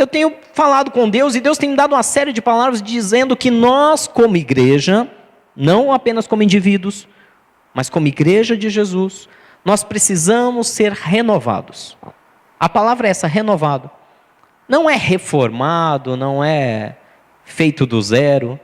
eu tenho falado com Deus e Deus tem me dado uma série de palavras dizendo que nós, como igreja, não apenas como indivíduos, mas como igreja de Jesus, nós precisamos ser renovados. A palavra é essa, renovado. Não é reformado, não é feito do zero,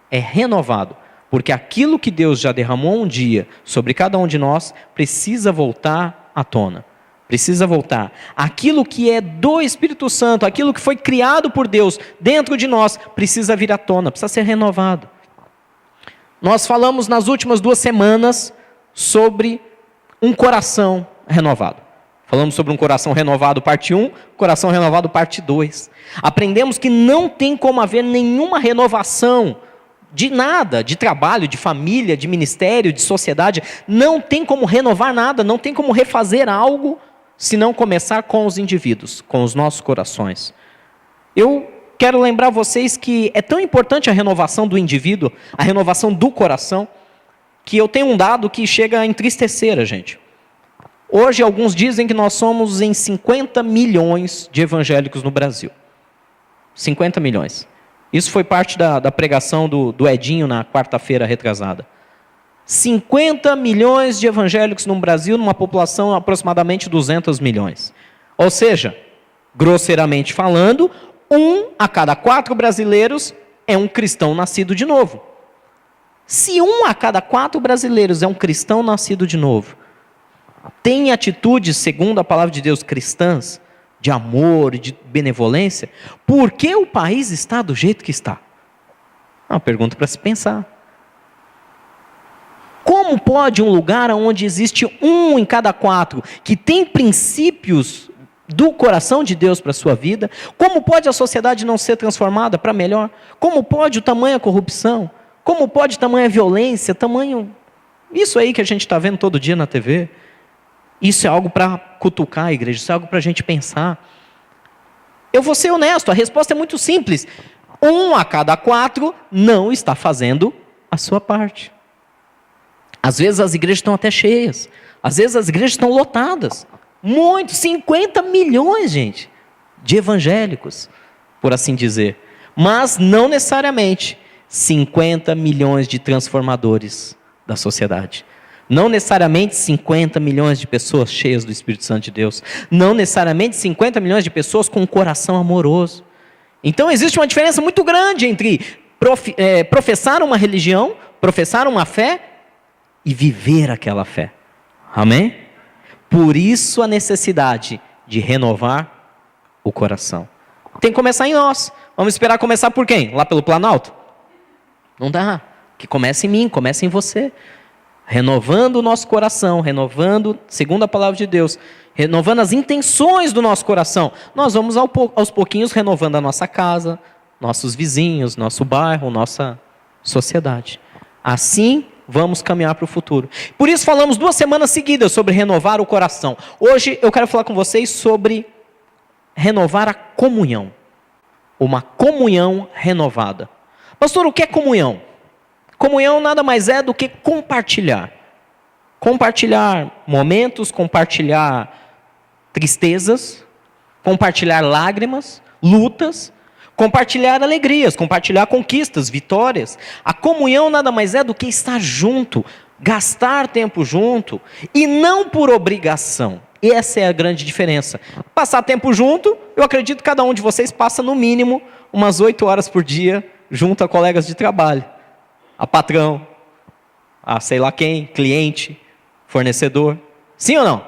é renovado. Porque aquilo que Deus já derramou um dia sobre cada um de nós, precisa voltar à tona. Precisa voltar. Aquilo que é do Espírito Santo, aquilo que foi criado por Deus dentro de nós, precisa vir à tona, precisa ser renovado. Nós falamos nas últimas 2 semanas sobre um coração renovado. Falamos sobre um coração renovado parte 1, coração renovado parte 2. Aprendemos que não tem como haver nenhuma renovação de nada, de trabalho, de família, de ministério, de sociedade. Não tem como renovar nada, não tem como refazer algo, se não começar com os indivíduos, com os nossos corações. Eu quero lembrar vocês que é tão importante a renovação do indivíduo, a renovação do coração, que eu tenho um dado que chega a entristecer a gente. Hoje, alguns dizem que nós somos em 50 milhões de evangélicos no Brasil. 50 milhões. Isso foi parte da pregação do Edinho na quarta-feira retrasada. 50 milhões de evangélicos no Brasil, numa população aproximadamente 200 milhões. Ou seja, grosseiramente falando, 1 a cada 4 brasileiros é um cristão nascido de novo. Se 1 a cada 4 brasileiros é um cristão nascido de novo, tem atitudes, segundo a palavra de Deus, cristãs, de amor e de benevolência, por que o país está do jeito que está? É uma pergunta para se pensar. Como pode um lugar onde existe 1 em cada 4 que tem princípios do coração de Deus para a sua vida, como pode a sociedade não ser transformada para melhor? Como pode o tamanho corrupção? Como pode tamanha violência, tamanho... Isso aí que a gente está vendo todo dia na TV. Isso é algo para cutucar a igreja, isso é algo para a gente pensar. Eu vou ser honesto, a resposta é muito simples. 1 a cada 4 não está fazendo a sua parte. Às vezes as igrejas estão até cheias. Às vezes as igrejas estão lotadas. Muito, 50 milhões, gente, de evangélicos, por assim dizer. Mas não necessariamente 50 milhões de transformadores da sociedade. Não necessariamente 50 milhões de pessoas cheias do Espírito Santo de Deus. Não necessariamente 50 milhões de pessoas com um coração amoroso. Então existe uma diferença muito grande entre professar uma religião, professar uma fé e viver aquela fé. Amém? Por isso a necessidade de renovar o coração. Tem que começar em nós. Vamos esperar começar por quem? Lá pelo Planalto? Não dá. Que comece em mim, comece em você. Renovando o nosso coração, renovando, segundo a palavra de Deus, renovando as intenções do nosso coração. Nós vamos aos pouquinhos renovando a nossa casa, nossos vizinhos, nosso bairro, nossa sociedade. Assim vamos caminhar para o futuro. Por isso falamos 2 semanas seguidas sobre renovar o coração. Hoje eu quero falar com vocês sobre renovar a comunhão. Uma comunhão renovada. Pastor, o que é comunhão? Comunhão nada mais é do que compartilhar. Compartilhar momentos, compartilhar tristezas, compartilhar lágrimas, lutas, compartilhar alegrias, compartilhar conquistas, vitórias. A comunhão nada mais é do que estar junto, gastar tempo junto, e não por obrigação. E essa é a grande diferença. Passar tempo junto, eu acredito que cada um de vocês passa no mínimo umas 8 horas por dia junto a colegas de trabalho. A patrão, a sei lá quem, cliente, fornecedor. Sim ou não?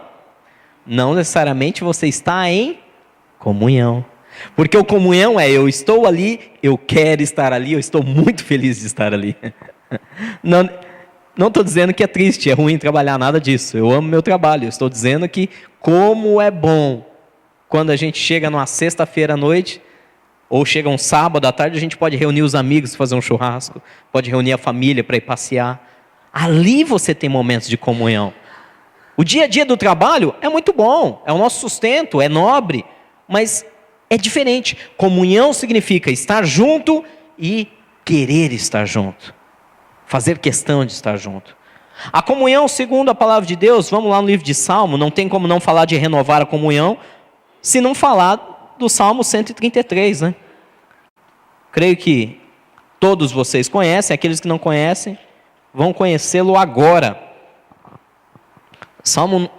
Não necessariamente você está em comunhão. Porque o comunhão é eu estou ali, eu quero estar ali, eu estou muito feliz de estar ali. Não estou dizendo que é triste, é ruim trabalhar, nada disso. Eu amo meu trabalho, eu estou dizendo que como é bom quando a gente chega numa sexta-feira à noite, ou chega um sábado à tarde, a gente pode reunir os amigos, fazer um churrasco, pode reunir a família para ir passear. Ali você tem momentos de comunhão. O dia a dia do trabalho é muito bom, é o nosso sustento, é nobre, mas é diferente. Comunhão significa estar junto e querer estar junto. Fazer questão de estar junto. A comunhão, segundo a palavra de Deus, vamos lá no livro de Salmo, não tem como não falar de renovar a comunhão, se não falar do Salmo 133, né? Creio que todos vocês conhecem, aqueles que não conhecem, vão conhecê-lo agora. Salmo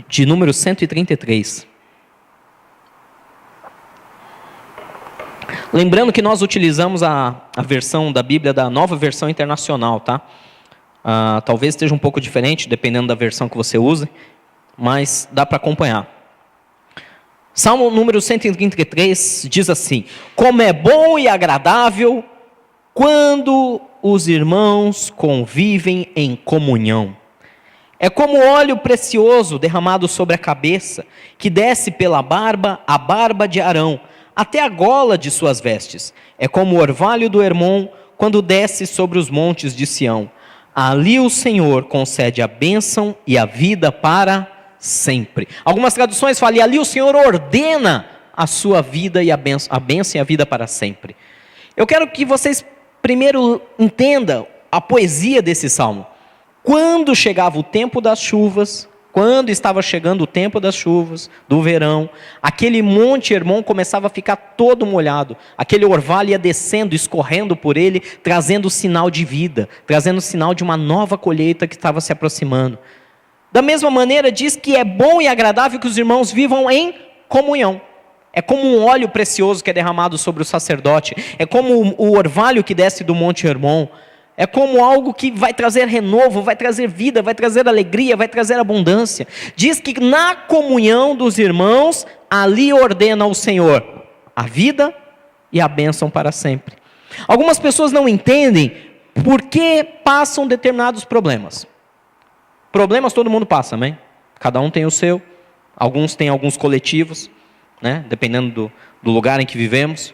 de número 133. Lembrando que nós utilizamos a versão da Bíblia da Nova Versão Internacional, tá? Talvez esteja um pouco diferente, dependendo da versão que você use, mas dá para acompanhar. Salmo número 133 diz assim: como é bom e agradável quando os irmãos convivem em comunhão. É como óleo precioso derramado sobre a cabeça, que desce pela barba, a barba de Arão, até a gola de suas vestes. É como o orvalho do Hermon, quando desce sobre os montes de Sião. Ali o Senhor concede a bênção e a vida para sempre. Algumas traduções falam, e ali o Senhor ordena a sua vida e a bênção e a vida para sempre. Eu quero que vocês primeiro entendam a poesia desse salmo. Quando chegava o tempo das chuvas, quando estava chegando o tempo das chuvas, do verão, aquele monte Hermon começava a ficar todo molhado, aquele orvalho ia descendo, escorrendo por ele, trazendo sinal de vida, trazendo sinal de uma nova colheita que estava se aproximando. Da mesma maneira, diz que é bom e agradável que os irmãos vivam em comunhão. É como um óleo precioso que é derramado sobre o sacerdote, é como o orvalho que desce do monte Hermon, é como algo que vai trazer renovo, vai trazer vida, vai trazer alegria, vai trazer abundância. Diz que na comunhão dos irmãos, ali ordena o Senhor a vida e a bênção para sempre. Algumas pessoas não entendem por que passam determinados problemas. Problemas todo mundo passa, amém? Cada um tem o seu, alguns têm alguns coletivos, né? Dependendo do lugar em que vivemos.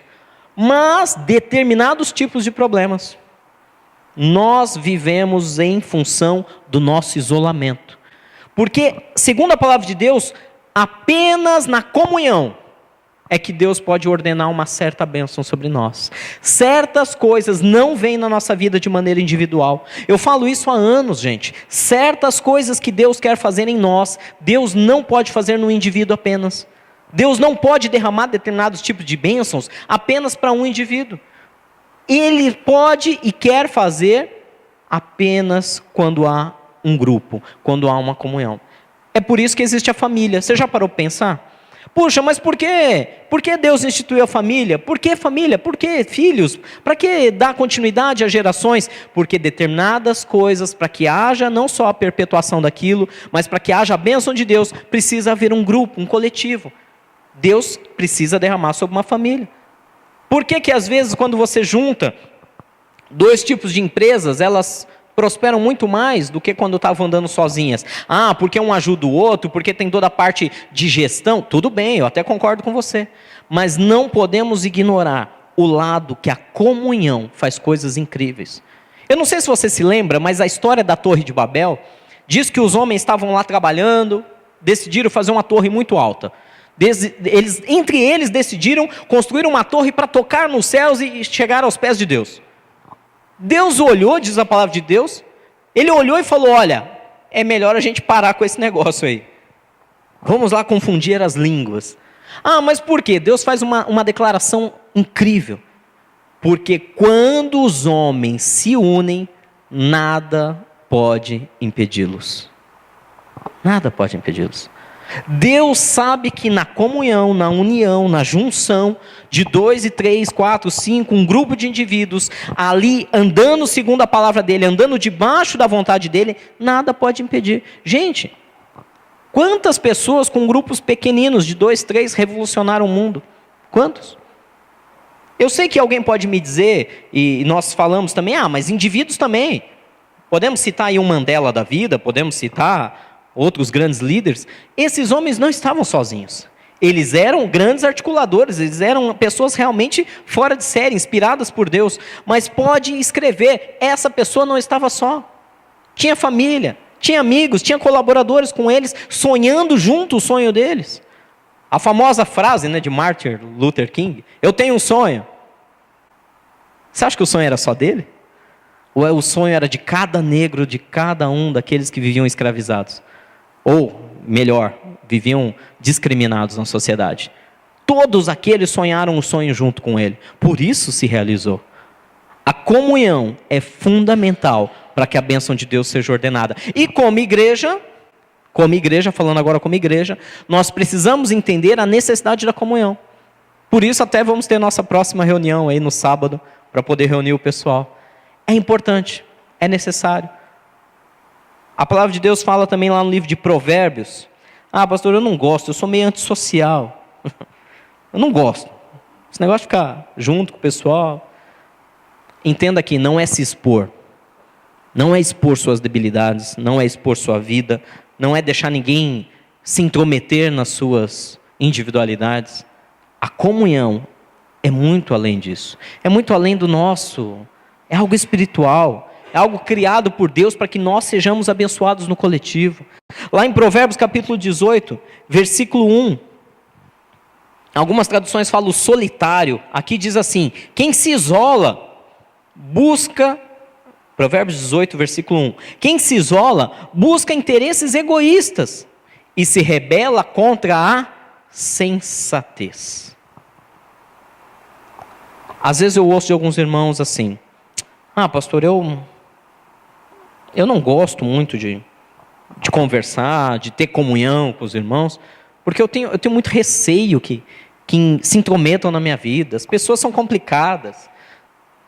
Mas determinados tipos de problemas nós vivemos em função do nosso isolamento. Porque, segundo a palavra de Deus, apenas na comunhão é que Deus pode ordenar uma certa bênção sobre nós. Certas coisas não vêm na nossa vida de maneira individual. Eu falo isso há anos, gente. Certas coisas que Deus quer fazer em nós, Deus não pode fazer no indivíduo apenas. Deus não pode derramar determinados tipos de bênçãos apenas para um indivíduo. Ele pode e quer fazer apenas quando há um grupo, quando há uma comunhão. É por isso que existe a família. Você já parou para pensar? Puxa, mas por quê? Por que Deus instituiu a família? Por que família? Por que filhos? Para que dar continuidade às gerações? Porque determinadas coisas, para que haja não só a perpetuação daquilo, mas para que haja a bênção de Deus, precisa haver um grupo, um coletivo. Deus precisa derramar sobre uma família. Por que às vezes quando você junta dois tipos de empresas, elas prosperam muito mais do que quando estavam andando sozinhas? Porque um ajuda o outro, porque tem toda a parte de gestão. Tudo bem, eu até concordo com você. Mas não podemos ignorar o lado que a comunhão faz coisas incríveis. Eu não sei se você se lembra, mas a história da Torre de Babel diz que os homens estavam lá trabalhando, decidiram fazer uma torre muito alta. Entre eles decidiram construir uma torre para tocar nos céus e chegar aos pés de Deus. Deus olhou, diz a palavra de Deus, ele olhou e falou, olha, é melhor a gente parar com esse negócio aí. Vamos lá confundir as línguas. Mas por quê? Deus faz uma declaração incrível. Porque quando os homens se unem, nada pode impedi-los. Nada pode impedi-los. Deus sabe que na comunhão, na união, na junção de 2 e 3, 4, 5, um grupo de indivíduos ali andando segundo a palavra dele, andando debaixo da vontade dele, nada pode impedir. Gente, quantas pessoas com grupos pequeninos de 2, 3 revolucionaram o mundo? Quantos? Eu sei que alguém pode me dizer, e nós falamos também, mas indivíduos também. Podemos citar aí um Mandela da vida, podemos citar outros grandes líderes. Esses homens não estavam sozinhos. Eles eram grandes articuladores, eles eram pessoas realmente fora de série, inspiradas por Deus. Mas pode escrever, essa pessoa não estava só. Tinha família, tinha amigos, tinha colaboradores com eles, sonhando junto o sonho deles. A famosa frase, de Martin Luther King, eu tenho um sonho. Você acha que o sonho era só dele? Ou o sonho era de cada negro, de cada um daqueles que viviam escravizados? Ou, melhor, viviam discriminados na sociedade. todos aqueles sonharam o sonho junto com ele. Por isso se realizou. A comunhão é fundamental para que a bênção de Deus seja ordenada. E como igreja, falando agora como igreja, nós precisamos entender a necessidade da comunhão. Por isso até vamos ter nossa próxima reunião aí no sábado, para poder reunir o pessoal. É importante, é necessário. A palavra de Deus fala também lá no livro de Provérbios. Ah, pastor, eu não gosto, eu sou meio antissocial. Eu não gosto. Esse negócio de ficar junto com o pessoal. Entenda que não é se expor. Não é expor suas debilidades, não é expor sua vida, não é deixar ninguém se intrometer nas suas individualidades. A comunhão é muito além disso. É muito além do nosso. É algo espiritual. É algo criado por Deus para que nós sejamos abençoados no coletivo. Lá em Provérbios capítulo 18, versículo 1. Algumas traduções falam solitário. Aqui diz assim: quem se isola, busca... Provérbios 18, versículo 1. Quem se isola, busca interesses egoístas e se rebela contra a sensatez. Às vezes eu ouço de alguns irmãos assim: ah, pastor, eu não gosto muito de conversar, de ter comunhão com os irmãos, porque eu tenho muito receio que se intrometam na minha vida. As pessoas são complicadas.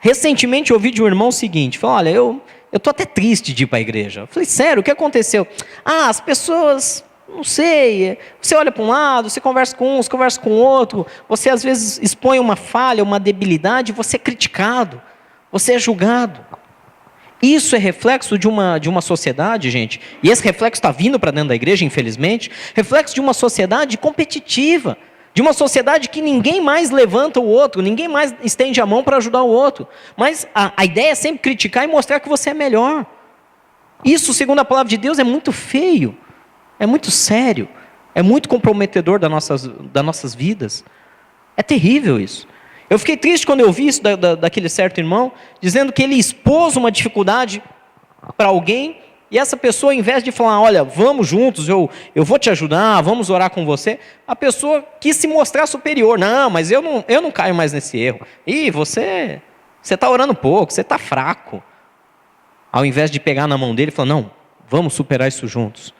Recentemente eu ouvi de um irmão o seguinte: falou, olha, eu estou até triste de ir para a igreja. Eu falei, sério, o que aconteceu? Ah, as pessoas, não sei, você olha para um lado, você conversa com uns, conversa com o outro, você às vezes expõe uma falha, uma debilidade, você é criticado, você é julgado. Isso é reflexo de uma sociedade, gente, e esse reflexo está vindo para dentro da igreja, infelizmente, reflexo de uma sociedade competitiva, de uma sociedade que ninguém mais levanta o outro, ninguém mais estende a mão para ajudar o outro, mas a ideia é sempre criticar e mostrar que você é melhor. Isso, segundo a palavra de Deus, é muito feio, é muito sério, é muito comprometedor das nossas vidas. É terrível isso. Eu fiquei triste quando eu vi isso daquele certo irmão, dizendo que ele expôs uma dificuldade para alguém, e essa pessoa, ao invés de falar, olha, vamos juntos, eu vou te ajudar, vamos orar com você, a pessoa quis se mostrar superior. Não, mas eu não caio mais nesse erro. Ih, você está orando pouco, você está fraco. Ao invés de pegar na mão dele e falar, não, vamos superar isso juntos.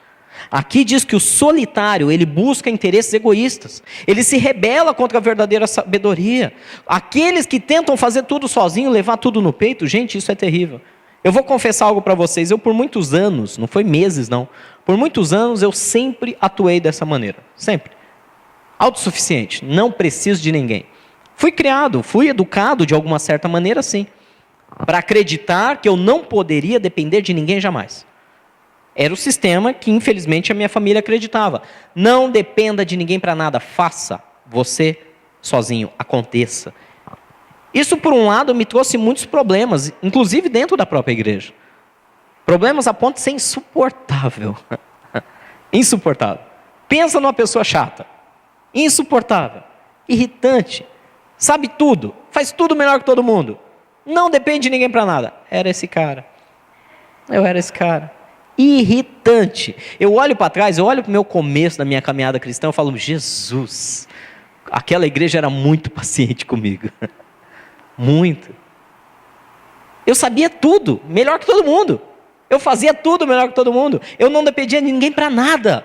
Aqui diz que o solitário, ele busca interesses egoístas. Ele se rebela contra a verdadeira sabedoria. Aqueles que tentam fazer tudo sozinho, levar tudo no peito, gente, isso é terrível. Eu vou confessar algo para vocês. Eu por muitos anos, não foi meses não, por muitos anos eu sempre atuei dessa maneira. Sempre. Autossuficiente, não preciso de ninguém. Fui criado, fui educado de alguma certa maneira sim. Para acreditar que eu não poderia depender de ninguém jamais. Era o sistema que, infelizmente, a minha família acreditava. Não dependa de ninguém para nada. Faça você sozinho. Aconteça. Isso, por um lado, me trouxe muitos problemas, inclusive dentro da própria igreja. Problemas a ponto de ser insuportável. Insuportável. Pensa numa pessoa chata. Insuportável. Irritante. Sabe tudo. Faz tudo melhor que todo mundo. Não depende de ninguém para nada. Era esse cara. Eu era esse cara. Irritante. Eu olho para trás, eu olho para o meu começo da minha caminhada cristã, eu falo, Jesus, aquela igreja era muito paciente comigo. Muito. Eu sabia tudo, melhor que todo mundo. Eu fazia tudo melhor que todo mundo. Eu não dependia de ninguém para nada.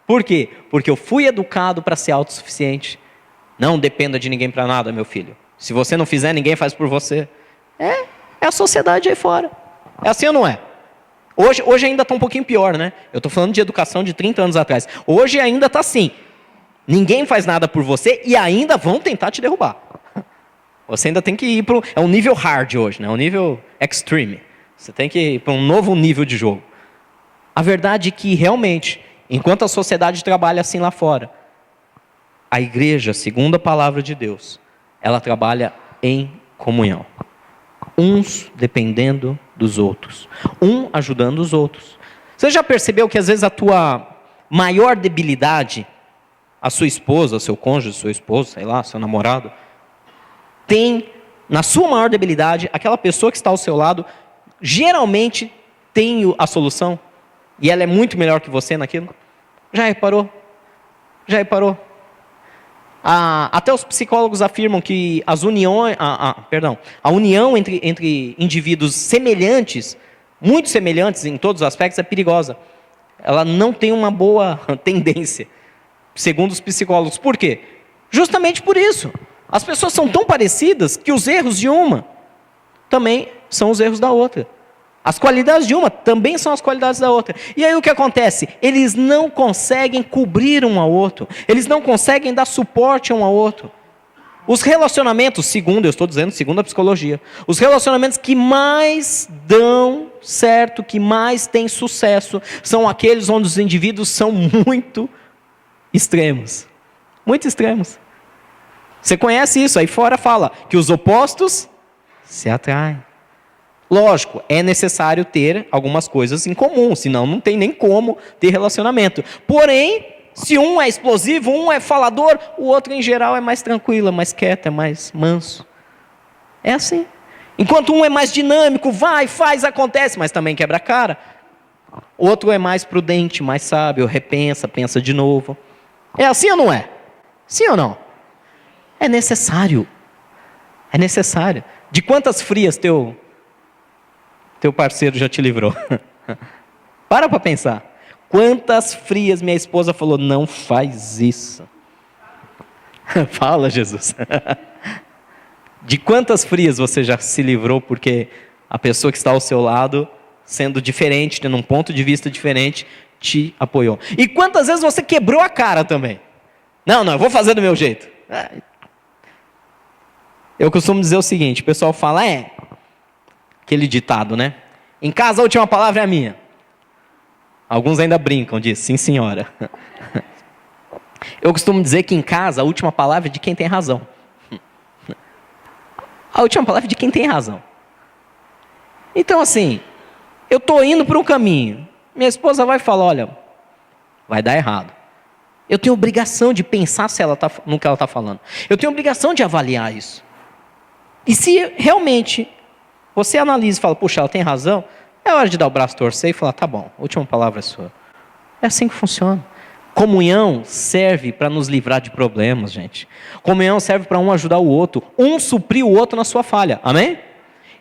Por quê? Porque eu fui educado para ser autossuficiente. Não dependa de ninguém para nada, meu filho. Se você não fizer, ninguém faz por você. É a sociedade aí fora. É assim ou não é? Hoje ainda está um pouquinho pior, né? Eu estou falando de educação de 30 anos atrás. Hoje ainda está assim. Ninguém faz nada por você e ainda vão tentar te derrubar. Você ainda tem que ir para é um nível hard hoje, né? Um nível extreme. Você tem que ir para um novo nível de jogo. A verdade é que, realmente, enquanto a sociedade trabalha assim lá fora, a igreja, segundo a palavra de Deus, ela trabalha em comunhão. Uns dependendo dos outros. Um ajudando os outros. Você já percebeu que às vezes a tua maior debilidade, a sua esposa, seu cônjuge, seu esposo, sei lá, seu namorado, tem, na sua maior debilidade, aquela pessoa que está ao seu lado, geralmente tem a solução, e ela é muito melhor que você naquilo? Já reparou? Já reparou? Até os psicólogos afirmam que a união entre indivíduos semelhantes, muito semelhantes em todos os aspectos, é perigosa. Ela não tem uma boa tendência, segundo os psicólogos. Por quê? Justamente por isso. As pessoas são tão parecidas que os erros de uma também são os erros da outra. As qualidades de uma também são as qualidades da outra. E aí o que acontece? Eles não conseguem cobrir um ao outro. Eles não conseguem dar suporte um ao outro. Os relacionamentos, segundo a psicologia, os relacionamentos que mais dão certo, que mais têm sucesso, são aqueles onde os indivíduos são muito extremos. Muito extremos. Você conhece isso, aí fora fala que os opostos se atraem. Lógico, é necessário ter algumas coisas em comum, senão não tem nem como ter relacionamento. Porém, se um é explosivo, um é falador, o outro em geral é mais tranquilo, é mais quieto, é mais manso. É assim. Enquanto um é mais dinâmico, vai, faz, acontece, mas também quebra a cara. O outro é mais prudente, mais sábio, repensa, pensa de novo. É assim ou não é? Sim ou não? É necessário. É necessário. De quantas frias teu parceiro já te livrou? Para pensar. Quantas frias minha esposa falou, não faz isso. Fala, Jesus. De quantas frias você já se livrou porque a pessoa que está ao seu lado, sendo diferente, tendo um ponto de vista diferente, te apoiou? E quantas vezes você quebrou a cara também? Não, eu vou fazer do meu jeito. Eu costumo dizer o seguinte, o pessoal fala, aquele ditado, né? Em casa a última palavra é a minha. Alguns ainda brincam disso, sim senhora. Eu costumo dizer que em casa a última palavra é de quem tem razão. A última palavra é de quem tem razão. Então assim, eu estou indo para um caminho, minha esposa vai falar, olha, vai dar errado. Eu tenho obrigação de pensar no que ela está falando. Eu tenho obrigação de avaliar isso. E se realmente você analisa e fala, puxa, ela tem razão, é hora de dar o braço a torcer e falar, tá bom, a última palavra é sua. É assim que funciona. Comunhão serve para nos livrar de problemas, gente. Comunhão serve para um ajudar o outro, um suprir o outro na sua falha, amém?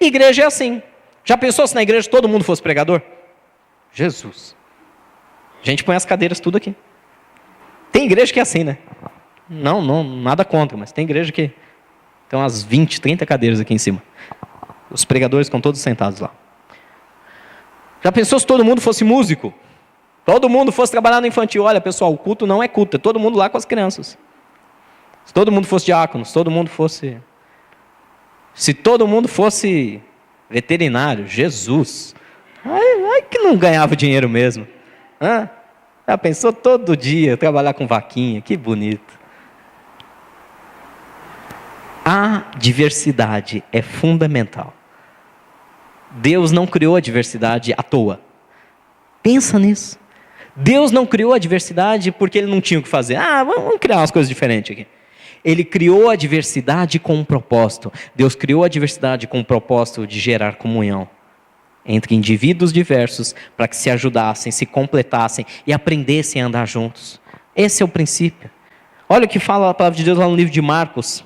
Igreja é assim. Já pensou se na igreja todo mundo fosse pregador? Jesus. A gente põe as cadeiras tudo aqui. Tem igreja que é assim, né? Não, nada contra, mas tem igreja que tem umas 20, 30 cadeiras aqui em cima. Os pregadores ficam todos sentados lá. Já pensou se todo mundo fosse músico? Todo mundo fosse trabalhar no infantil? Olha, pessoal, o culto não é culto, é todo mundo lá com as crianças. Se todo mundo fosse diácono, se todo mundo fosse veterinário, Jesus. Ai que não ganhava dinheiro mesmo. Já pensou todo dia trabalhar com vaquinha? Que bonito. A diversidade é fundamental. Deus não criou a diversidade à toa. Pensa nisso. Deus não criou a diversidade porque Ele não tinha o que fazer. Vamos criar umas coisas diferentes aqui. Ele criou a diversidade com um propósito. Deus criou a diversidade com o propósito de gerar comunhão entre indivíduos diversos para que se ajudassem, se completassem e aprendessem a andar juntos. Esse é o princípio. Olha o que fala a palavra de Deus lá no livro de Marcos.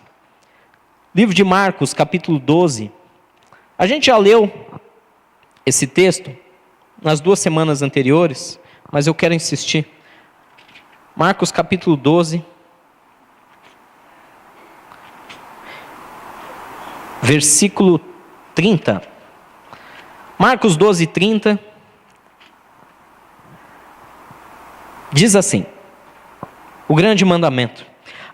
Livro de Marcos, capítulo 12. A gente já leu esse texto nas 2 semanas anteriores, mas eu quero insistir. Marcos, capítulo 12. Versículo 30. Marcos 12, 30. Diz assim, o grande mandamento.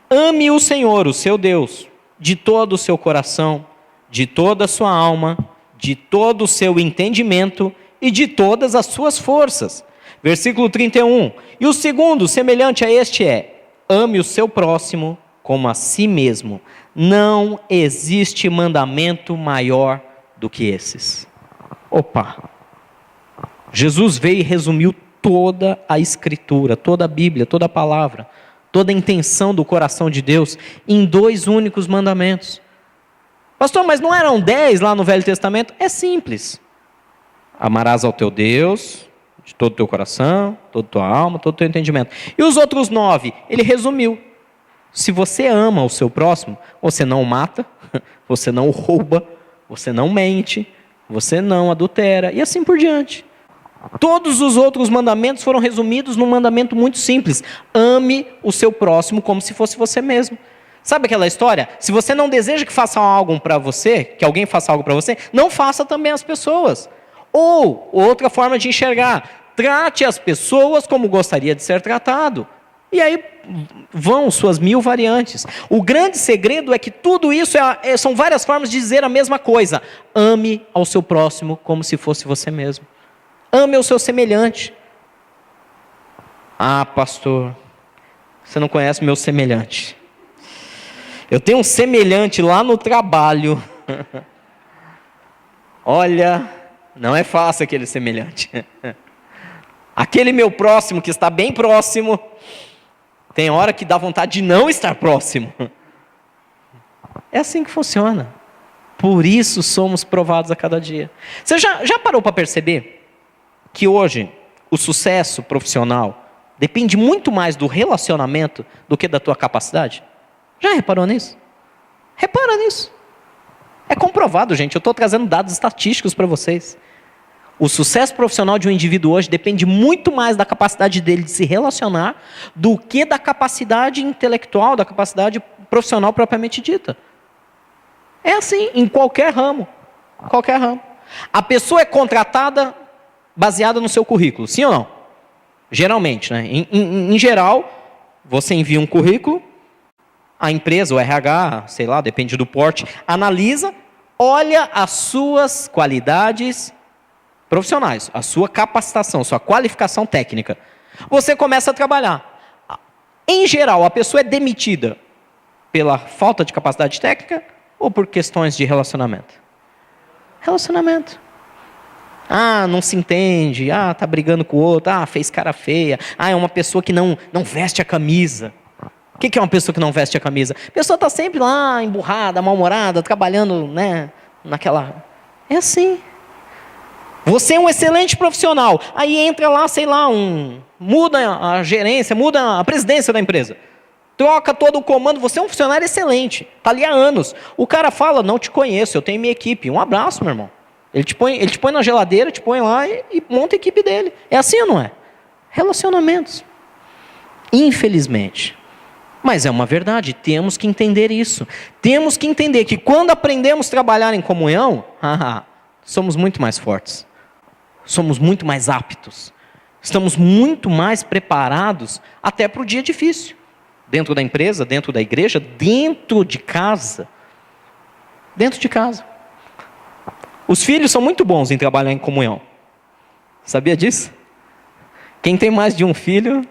Ame o Senhor, o seu Deus, de todo o seu coração, de toda a sua alma, de todo o seu entendimento e de todas as suas forças. Versículo 31. E o segundo, semelhante a este ame o seu próximo como a si mesmo. Não existe mandamento maior do que esses. Jesus veio e resumiu toda a Escritura, toda a Bíblia, toda a palavra, toda a intenção do coração de Deus em 2 únicos mandamentos. Pastor, mas não eram 10 lá no Velho Testamento? É simples. Amarás ao teu Deus de todo o teu coração, toda a tua alma, todo o teu entendimento. E os outros 9, ele resumiu. Se você ama o seu próximo, você não o mata, você não o rouba, você não mente, você não adultera, e assim por diante. Todos os outros mandamentos foram resumidos num mandamento muito simples: ame o seu próximo como se fosse você mesmo. Sabe aquela história? Se você não deseja que façam algo para você, que alguém faça algo para você, não faça também as pessoas. Ou, outra forma de enxergar, trate as pessoas como gostaria de ser tratado. E aí vão suas 1000 variantes. O grande segredo é que tudo isso são várias formas de dizer a mesma coisa. Ame ao seu próximo como se fosse você mesmo. Ame ao seu semelhante. Ah, pastor, você não conhece meu semelhante. Eu tenho um semelhante lá no trabalho. Olha, não é fácil aquele semelhante. Aquele meu próximo que está bem próximo, tem hora que dá vontade de não estar próximo. É assim que funciona. Por isso somos provados a cada dia. Você já parou para perceber que hoje o sucesso profissional depende muito mais do relacionamento do que da tua capacidade? Já reparou nisso? Repara nisso. É comprovado, gente. Eu estou trazendo dados estatísticos para vocês. O sucesso profissional de um indivíduo hoje depende muito mais da capacidade dele de se relacionar do que da capacidade intelectual, da capacidade profissional propriamente dita. É assim, em qualquer ramo. Qualquer ramo. A pessoa é contratada baseada no seu currículo, sim ou não? Geralmente, né? Em geral, você envia um currículo, a empresa, o RH, sei lá, depende do porte, analisa, olha as suas qualidades profissionais, a sua capacitação, sua qualificação técnica. Você começa a trabalhar. Em geral, a pessoa é demitida pela falta de capacidade técnica ou por questões de relacionamento? Relacionamento. Ah, não se entende. Ah, tá brigando com o outro. Ah, fez cara feia. Ah, é uma pessoa que não veste a camisa. O que é uma pessoa que não veste a camisa? A pessoa está sempre lá, emburrada, mal-humorada, trabalhando, né, naquela... É assim. Você é um excelente profissional. Aí entra lá, sei lá, muda a gerência, muda a presidência da empresa. Troca todo o comando. Você é um funcionário excelente. Está ali há anos. O cara fala, não te conheço, eu tenho minha equipe. Um abraço, meu irmão. Ele te põe na geladeira, te põe lá e monta a equipe dele. É assim ou não é? Relacionamentos. Infelizmente. Mas é uma verdade, temos que entender isso. Temos que entender que quando aprendemos a trabalhar em comunhão, somos muito mais fortes. Somos muito mais aptos. Estamos muito mais preparados até para o dia difícil. Dentro da empresa, dentro da igreja, dentro de casa. Dentro de casa. Os filhos são muito bons em trabalhar em comunhão. Sabia disso? Quem tem mais de um filho,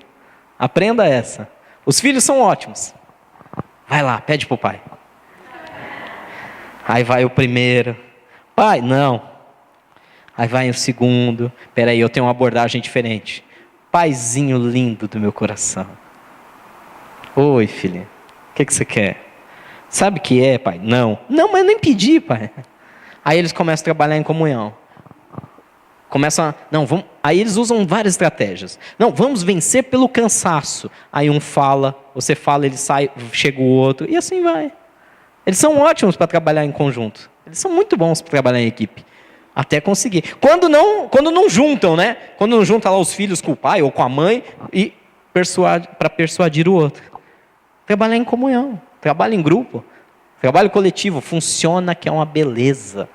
aprenda essa. Os filhos são ótimos. Vai lá, pede para o pai. Aí vai o primeiro. Pai, não. Aí vai o segundo. Peraí, eu tenho uma abordagem diferente. Paizinho lindo do meu coração. Oi, filha. O que você quer? Sabe o que é, pai? Não. Não, mas eu nem pedi, pai. Aí eles começam a trabalhar em comunhão. Aí eles usam várias estratégias. Não, vamos vencer pelo cansaço. Aí um fala, você fala, ele sai, chega o outro, e assim vai. Eles são ótimos para trabalhar em conjunto. Eles são muito bons para trabalhar em equipe. Até conseguir. Quando não juntam, né? Quando não juntam lá os filhos com o pai ou com a mãe, e para persuadir o outro. Trabalhar em comunhão, trabalho em grupo, trabalho coletivo, funciona que é uma beleza.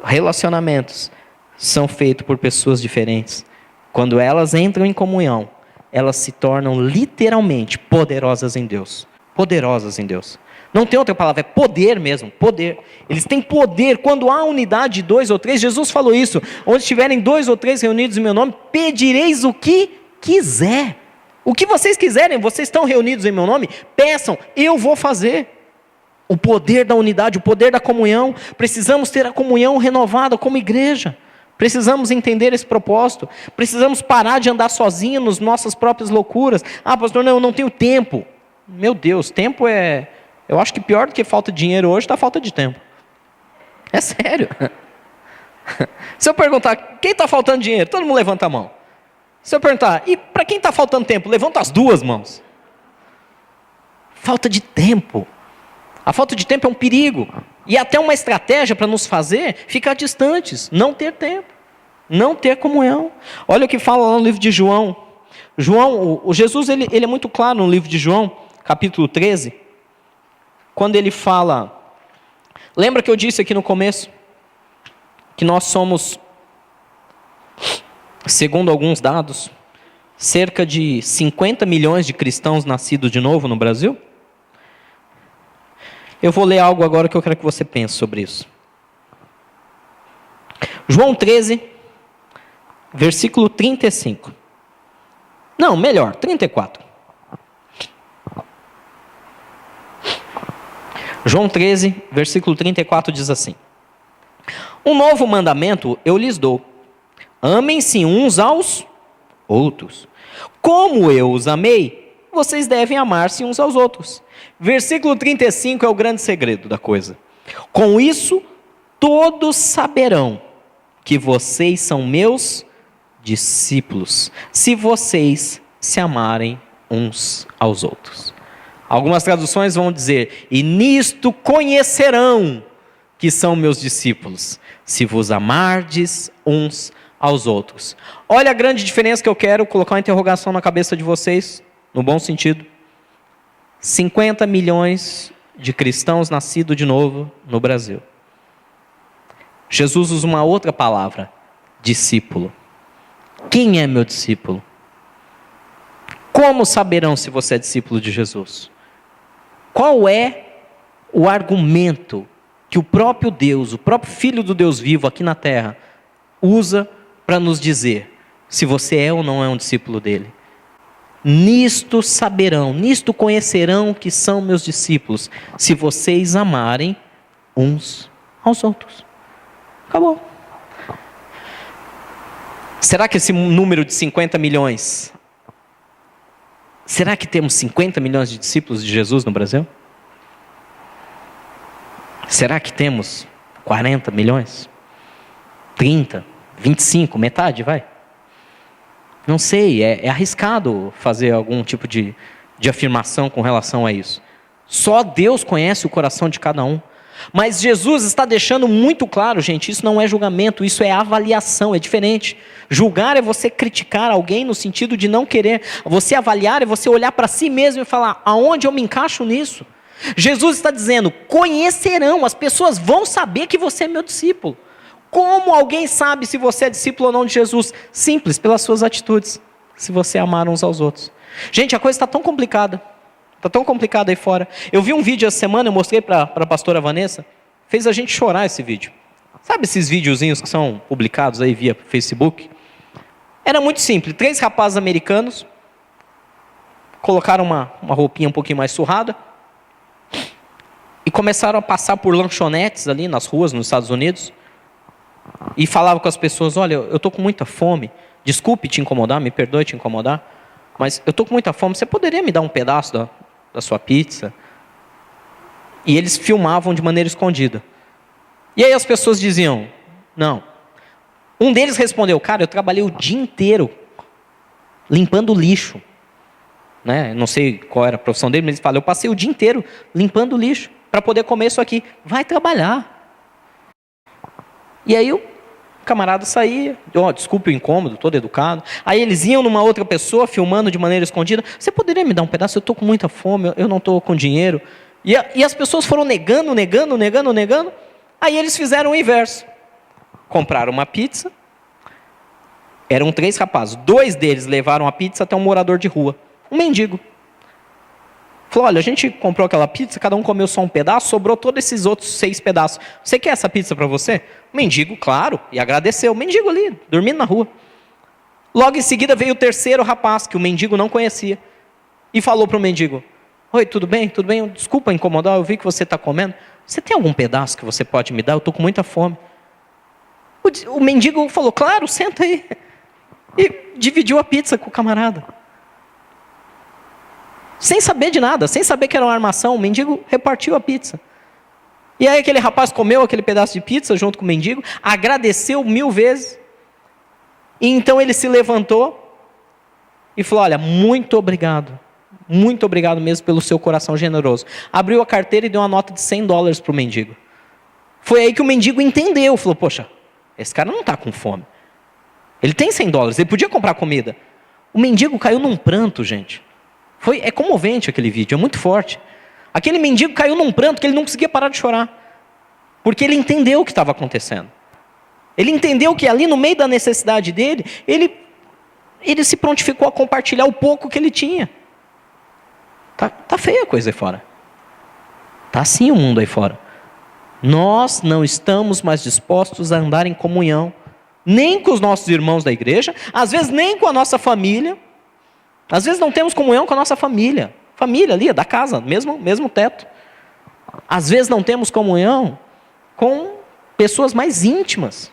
Relacionamentos são feitos por pessoas diferentes. Quando elas entram em comunhão, elas se tornam literalmente poderosas em Deus. Poderosas em Deus. Não tem outra palavra, é poder mesmo, poder. Eles têm poder. Quando há unidade de 2 ou 3, Jesus falou isso. Onde estiverem 2 ou 3 reunidos em meu nome, pedireis o que quiser. O que vocês quiserem, vocês estão reunidos em meu nome, peçam, eu vou fazer. O poder da unidade, o poder da comunhão. Precisamos ter a comunhão renovada como igreja. Precisamos entender esse propósito. Precisamos parar de andar sozinhos nas nossas próprias loucuras. Ah, pastor, eu não tenho tempo. Meu Deus, tempo é... Eu acho que pior do que falta de dinheiro hoje está a falta de tempo. É sério. Se eu perguntar, quem está faltando dinheiro? Todo mundo levanta a mão. Se eu perguntar, e para quem está faltando tempo? Levanta as 2 mãos. Falta de tempo. A falta de tempo é um perigo. E até uma estratégia para nos fazer ficar distantes, não ter tempo, não ter comunhão. Olha o que fala lá no livro de João. Jesus ele é muito claro no livro de João, capítulo 13, quando ele fala... Lembra que eu disse aqui no começo que nós somos, segundo alguns dados, cerca de 50 milhões de cristãos nascidos de novo no Brasil? Eu vou ler algo agora que eu quero que você pense sobre isso. João 13, versículo 35. Não, melhor, 34. João 13, versículo 34 diz assim: um novo mandamento eu lhes dou: amem-se uns aos outros. Como eu os amei, vocês devem amar-se uns aos outros. Versículo 35 é o grande segredo da coisa. Com isso, todos saberão que vocês são meus discípulos, se vocês se amarem uns aos outros. Algumas traduções vão dizer: e nisto conhecerão que são meus discípulos, se vos amardes uns aos outros. Olha a grande diferença que eu quero colocar uma interrogação na cabeça de vocês, no bom sentido. 50 milhões de cristãos nascidos de novo no Brasil. Jesus usa uma outra palavra: discípulo. Quem é meu discípulo? Como saberão se você é discípulo de Jesus? Qual é o argumento que o próprio Deus, o próprio Filho do Deus vivo aqui na terra, usa para nos dizer se você é ou não é um discípulo dele? Nisto saberão, nisto conhecerão que são meus discípulos, se vocês amarem uns aos outros. Acabou. Será que esse número de 50 milhões... Será que temos 50 milhões de discípulos de Jesus no Brasil? Será que temos 40 milhões? 30? 25? Metade, vai? Não sei, é arriscado fazer algum tipo de afirmação com relação a isso. Só Deus conhece o coração de cada um. Mas Jesus está deixando muito claro, gente, isso não é julgamento, isso é avaliação, é diferente. Julgar é você criticar alguém no sentido de não querer. Você avaliar é você olhar para si mesmo e falar: aonde eu me encaixo nisso? Jesus está dizendo: conhecerão, as pessoas vão saber que você é meu discípulo. Como alguém sabe se você é discípulo ou não de Jesus? Simples, pelas suas atitudes, se você amar uns aos outros. Gente, a coisa está tão complicada. Está tão complicado aí fora. Eu vi um vídeo essa semana, eu mostrei para a pastora Vanessa. Fez a gente chorar esse vídeo. Sabe esses videozinhos que são publicados aí via Facebook? Era muito simples. 3 rapazes americanos colocaram uma roupinha um pouquinho mais surrada e começaram a passar por lanchonetes ali nas ruas, nos Estados Unidos, e falavam com as pessoas: olha, eu estou com muita fome, desculpe te incomodar, me perdoe te incomodar, mas eu estou com muita fome, você poderia me dar um pedaço da sua pizza? E eles filmavam de maneira escondida. E aí as pessoas diziam: não. Um deles respondeu: cara, eu trabalhei o dia inteiro limpando lixo, né? Não sei qual era a profissão dele, mas ele fala: eu passei o dia inteiro limpando lixo para poder comer isso aqui. Vai trabalhar. E aí o camarada saía: desculpe o incômodo, todo educado. Aí eles iam numa outra pessoa, filmando de maneira escondida: você poderia me dar um pedaço? Eu estou com muita fome, eu não estou com dinheiro. E as pessoas foram negando. Aí eles fizeram o inverso. Compraram uma pizza. Eram 3 rapazes. 2 deles levaram a pizza até um morador de rua, um mendigo. Falou: olha, a gente comprou aquela pizza, cada um comeu só um pedaço, sobrou todos esses outros 6 pedaços. Você quer essa pizza para você? O mendigo, claro, e agradeceu. O mendigo ali, dormindo na rua. Logo em seguida veio o 3º rapaz, que o mendigo não conhecia, e falou para o mendigo: oi, tudo bem? Tudo bem? Desculpa incomodar, eu vi que você está comendo. Você tem algum pedaço que você pode me dar? Eu estou com muita fome. O mendigo falou: claro, senta aí. E dividiu a pizza com o camarada. Sem saber de nada, sem saber que era uma armação, o mendigo repartiu a pizza. E aí aquele rapaz comeu aquele pedaço de pizza junto com o mendigo, agradeceu 1000 vezes. E então ele se levantou e falou: olha, muito obrigado. Muito obrigado mesmo pelo seu coração generoso. Abriu a carteira e deu uma nota de $100 para o mendigo. Foi aí que o mendigo entendeu, falou, poxa, esse cara não está com fome. Ele tem $100, ele podia comprar comida. O mendigo caiu num pranto, gente. É comovente aquele vídeo, é muito forte. Aquele mendigo caiu num pranto que ele não conseguia parar de chorar. Porque ele entendeu o que estava acontecendo. Ele entendeu que ali no meio da necessidade dele, ele se prontificou a compartilhar o pouco que ele tinha. Tá feia a coisa aí fora. Tá assim o mundo aí fora. Nós não estamos mais dispostos a andar em comunhão, nem com os nossos irmãos da igreja, às vezes nem com a nossa família. Às vezes não temos comunhão com a nossa família. Família ali, da casa, mesmo teto. Às vezes não temos comunhão com pessoas mais íntimas.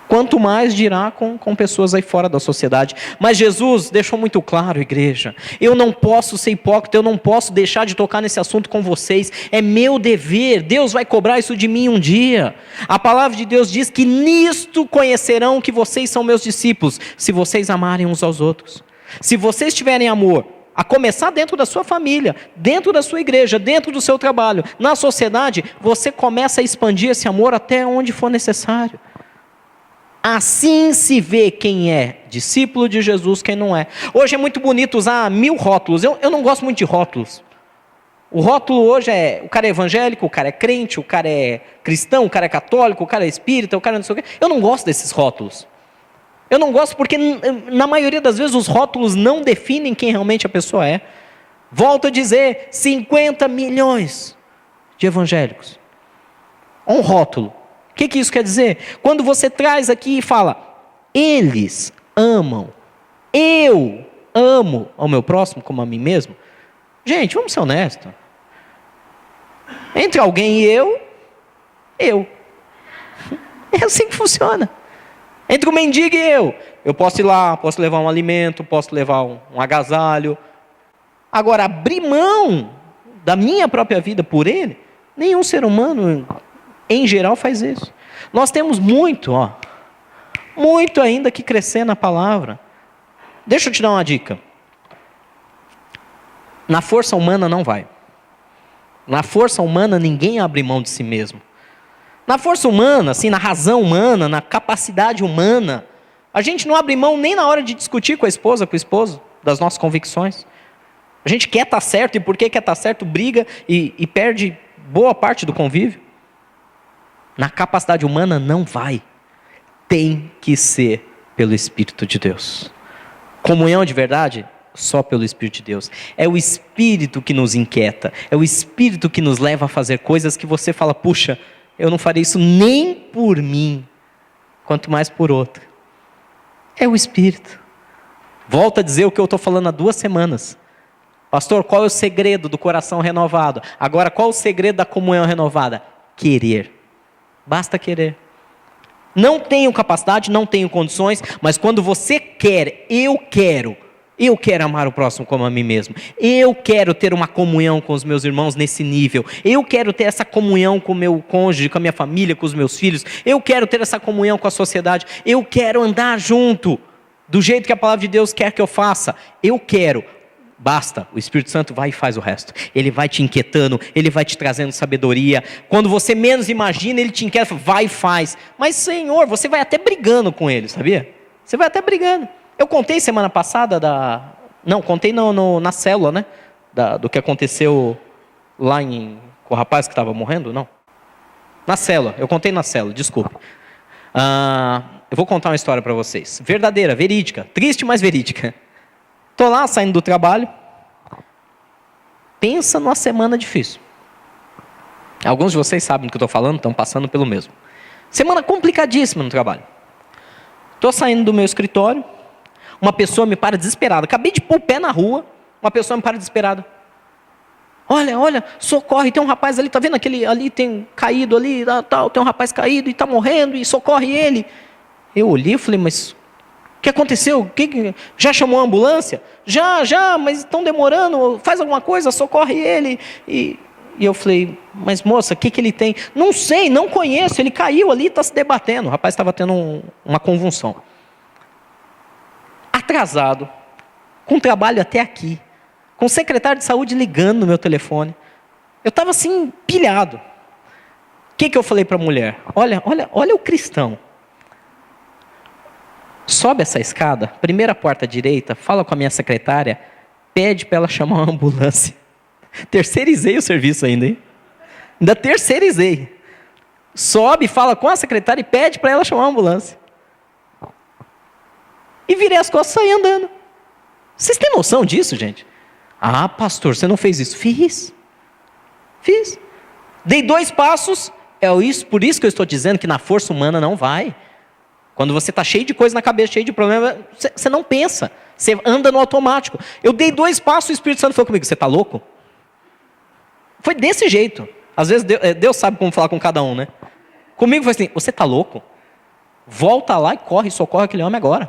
Quanto mais dirá com pessoas aí fora da sociedade. Mas Jesus deixou muito claro, igreja, eu não posso ser hipócrita, eu não posso deixar de tocar nesse assunto com vocês. É meu dever, Deus vai cobrar isso de mim um dia. A palavra de Deus diz que nisto conhecerão que vocês são meus discípulos, se vocês amarem uns aos outros. Se vocês tiverem amor, a começar dentro da sua família, dentro da sua igreja, dentro do seu trabalho, na sociedade, você começa a expandir esse amor até onde for necessário. Assim se vê quem é discípulo de Jesus, quem não é. Hoje é muito bonito usar 1000 rótulos. Eu não gosto muito de rótulos. O rótulo hoje o cara é evangélico, o cara é crente, o cara é cristão, o cara é católico, o cara é espírita, o cara não sei o quê. Eu não gosto desses rótulos. Eu não gosto porque, na maioria das vezes, os rótulos não definem quem realmente a pessoa é. Volto a dizer, 50 milhões de evangélicos. Um rótulo. O que isso quer dizer? Quando você traz aqui e fala, eles amam, eu amo ao meu próximo como a mim mesmo. Gente, vamos ser honestos. Entre alguém e eu. É assim que funciona. Entre o mendigo e eu posso ir lá, posso levar um alimento, posso levar um agasalho. Agora, abrir mão da minha própria vida por ele, nenhum ser humano, em geral, faz isso. Nós temos muito ainda que crescer na palavra. Deixa eu te dar uma dica. Na força humana não vai. Na força humana ninguém abre mão de si mesmo. Na força humana, assim, na razão humana, na capacidade humana, a gente não abre mão nem na hora de discutir com a esposa, com o esposo, das nossas convicções. A gente quer estar certo e porque quer estar certo briga e perde boa parte do convívio. Na capacidade humana não vai. Tem que ser pelo Espírito de Deus. Comunhão de verdade, só pelo Espírito de Deus. É o Espírito que nos inquieta. É o Espírito que nos leva a fazer coisas que você fala, puxa, eu não farei isso nem por mim, quanto mais por outro. É o Espírito. Volto a dizer o que eu estou falando há 2 semanas. Pastor, qual é o segredo do coração renovado? Agora, qual é o segredo da comunhão renovada? Querer. Basta querer. Não tenho capacidade, não tenho condições, mas quando você quer, eu quero amar o próximo como a mim mesmo. Eu quero ter uma comunhão com os meus irmãos nesse nível. Eu quero ter essa comunhão com o meu cônjuge, com a minha família, com os meus filhos. Eu quero ter essa comunhão com a sociedade. Eu quero andar junto, do jeito que a palavra de Deus quer que eu faça. Eu quero. Basta, o Espírito Santo vai e faz o resto. Ele vai te inquietando, ele vai te trazendo sabedoria. Quando você menos imagina, ele te inquieta, vai e faz. Mas Senhor, você vai até brigando com ele, sabia? Você vai até brigando. Eu contei semana passada contei na célula, né? Do que aconteceu lá com o rapaz que estava morrendo, não? Na célula, eu contei na célula, desculpe. Eu vou contar uma história para vocês. Verdadeira, verídica, triste, mas verídica. Estou lá, saindo do trabalho. Pensa numa semana difícil. Alguns de vocês sabem do que eu estou falando, estão passando pelo mesmo. Semana complicadíssima no trabalho. Estou saindo do meu escritório. Uma pessoa me para desesperada. Acabei de pôr o pé na rua. Uma pessoa me para desesperada. Olha, socorre, tem um rapaz ali, está vendo aquele ali, tem caído ali, tem um rapaz caído e está morrendo, e socorre ele. Eu olhei e falei, mas o que aconteceu? Já chamou a ambulância? Já, mas estão demorando, faz alguma coisa, socorre ele. E eu falei, mas moça, o que ele tem? Não sei, não conheço, ele caiu ali, está se debatendo. O rapaz estava tendo uma convulsão. Atrasado, com trabalho até aqui. com o secretário de saúde ligando no meu telefone. Eu estava assim, pilhado. O que eu falei para a mulher? Olha o cristão. Sobe essa escada, primeira porta à direita, fala com a minha secretária, pede para ela chamar uma ambulância. Terceirizei o serviço ainda, hein? Ainda terceirizei. Sobe, fala com a secretária e pede para ela chamar uma ambulância. E virei as costas e saí andando. Vocês têm noção disso, gente? Ah, pastor, você não fez isso? Fiz. Dei 2 passos, por isso que eu estou dizendo que na força humana não vai. Quando você está cheio de coisa na cabeça, cheio de problema, você não pensa. Você anda no automático. Eu dei 2 passos e o Espírito Santo falou comigo, você está louco? Foi desse jeito. Às vezes Deus sabe como falar com cada um, né? Comigo foi assim, você está louco? Volta lá e corre, socorre aquele homem agora.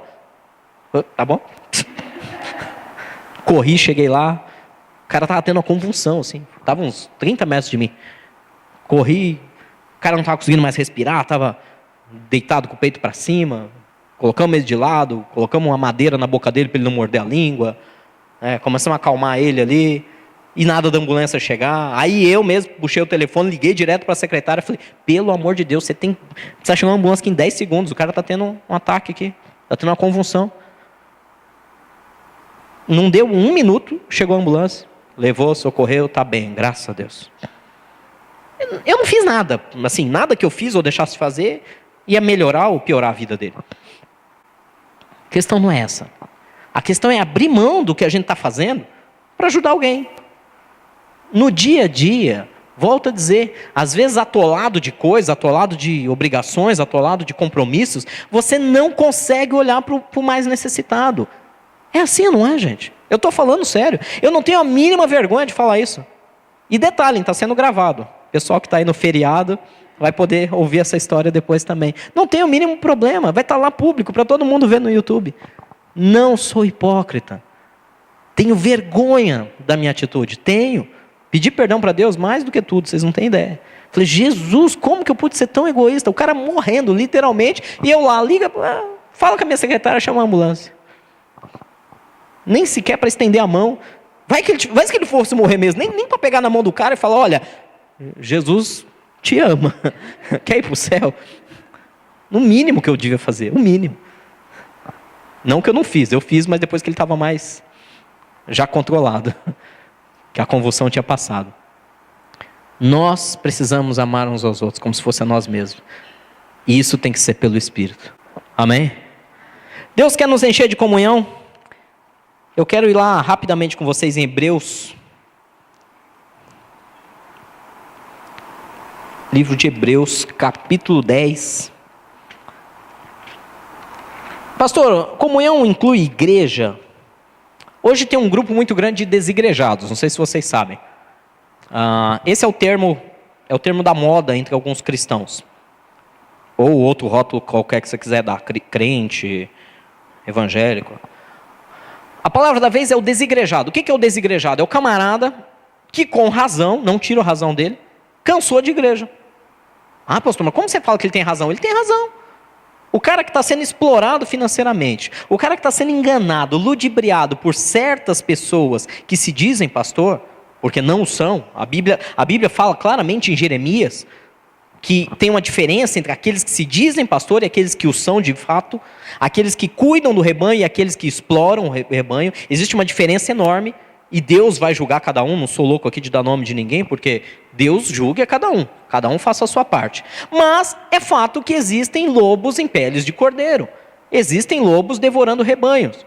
Tá bom? Corri, cheguei lá. O cara estava tendo uma convulsão, assim. Estava uns 30 metros de mim. Corri. O cara não estava conseguindo mais respirar. Estava deitado com o peito para cima. Colocamos ele de lado. Colocamos uma madeira na boca dele para ele não morder a língua. Começamos a acalmar ele ali. E nada da ambulância chegar. Aí eu mesmo puxei o telefone, liguei direto para a secretária. Falei, pelo amor de Deus, precisa chamar uma ambulância aqui em 10 segundos. O cara está tendo um ataque aqui. Está tendo uma convulsão. Não deu 1 minuto, chegou a ambulância. Levou, socorreu, está bem, graças a Deus. Eu não fiz nada. Assim, nada que eu fiz ou deixasse de fazer ia melhorar ou piorar a vida dele. A questão não é essa. A questão é abrir mão do que a gente está fazendo para ajudar alguém. No dia a dia, volto a dizer, às vezes atolado de coisas, atolado de obrigações, atolado de compromissos, você não consegue olhar para o mais necessitado. É assim, não é, gente? Eu estou falando sério. Eu não tenho a mínima vergonha de falar isso. E detalhe, está sendo gravado. O pessoal que está aí no feriado vai poder ouvir essa história depois também. Não tem o mínimo problema. Vai estar lá público para todo mundo ver no YouTube. Não sou hipócrita. Tenho vergonha da minha atitude. Tenho. Pedi perdão para Deus mais do que tudo. Vocês não têm ideia. Falei, Jesus, como que eu pude ser tão egoísta? O cara morrendo, literalmente. E eu lá, fala com a minha secretária, chama a ambulância. Nem sequer para estender a mão. Vai que ele fosse morrer mesmo. Nem para pegar na mão do cara e falar, olha, Jesus te ama. Quer ir para o céu? No mínimo que eu devia fazer. O mínimo. Não que eu não fiz. Eu fiz, mas depois que ele estava mais já controlado. Que a convulsão tinha passado. Nós precisamos amar uns aos outros como se fosse a nós mesmos. E isso tem que ser pelo Espírito. Amém? Deus quer nos encher de comunhão. Eu quero ir lá rapidamente com vocês em Hebreus. Livro de Hebreus, capítulo 10. Pastor, comunhão inclui igreja? Hoje tem um grupo muito grande de desigrejados, não sei se vocês sabem. Esse é o termo da moda entre alguns cristãos. Ou outro rótulo qualquer que você quiser dar, crente, evangélico. A palavra da vez é o desigrejado. O que é o desigrejado? É o camarada que com razão, não tiro a razão dele, cansou de igreja. Ah, pastor, mas como você fala que ele tem razão? Ele tem razão. O cara que está sendo explorado financeiramente, o cara que está sendo enganado, ludibriado por certas pessoas que se dizem pastor, porque não o são. A Bíblia fala claramente em Jeremias que tem uma diferença entre aqueles que se dizem pastor e aqueles que o são de fato, aqueles que cuidam do rebanho e aqueles que exploram o rebanho. Existe uma diferença enorme e Deus vai julgar cada um. Não sou louco aqui de dar nome de ninguém, porque Deus julga cada um faça a sua parte. Mas é fato que existem lobos em peles de cordeiro, existem lobos devorando rebanhos.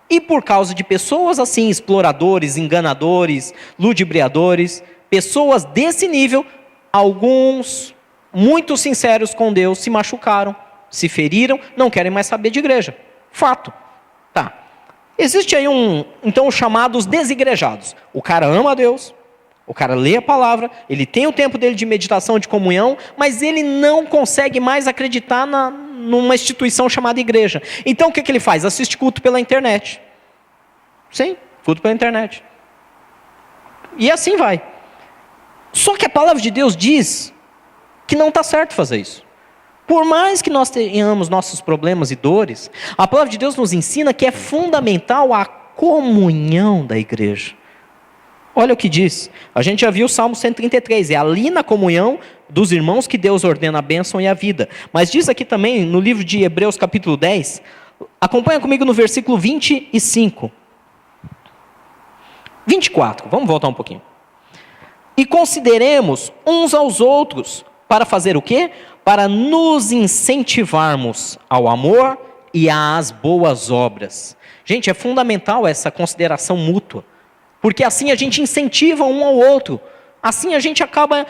E por causa de pessoas assim, exploradores, enganadores, ludibriadores, pessoas desse nível, alguns muito sinceros com Deus se machucaram, se feriram, não querem mais saber de igreja. Fato. Tá. Existe aí então os chamados desigrejados. O cara ama a Deus, o cara lê a palavra, ele tem o tempo dele de meditação, de comunhão, mas ele não consegue mais acreditar numa instituição chamada igreja. Então o que ele faz? Assiste culto pela internet. Sim, culto pela internet. E assim vai. Só que a palavra de Deus diz que não está certo fazer isso. Por mais que nós tenhamos nossos problemas e dores, a palavra de Deus nos ensina que é fundamental a comunhão da igreja. Olha o que diz. A gente já viu o Salmo 133. É ali na comunhão dos irmãos que Deus ordena a bênção e a vida. Mas diz aqui também, no livro de Hebreus capítulo 10, acompanha comigo no versículo 25. 24, vamos voltar um pouquinho. E consideremos uns aos outros para fazer o quê? Para nos incentivarmos ao amor e às boas obras. Gente, é fundamental essa consideração mútua. Porque assim a gente incentiva um ao outro. Assim a gente acaba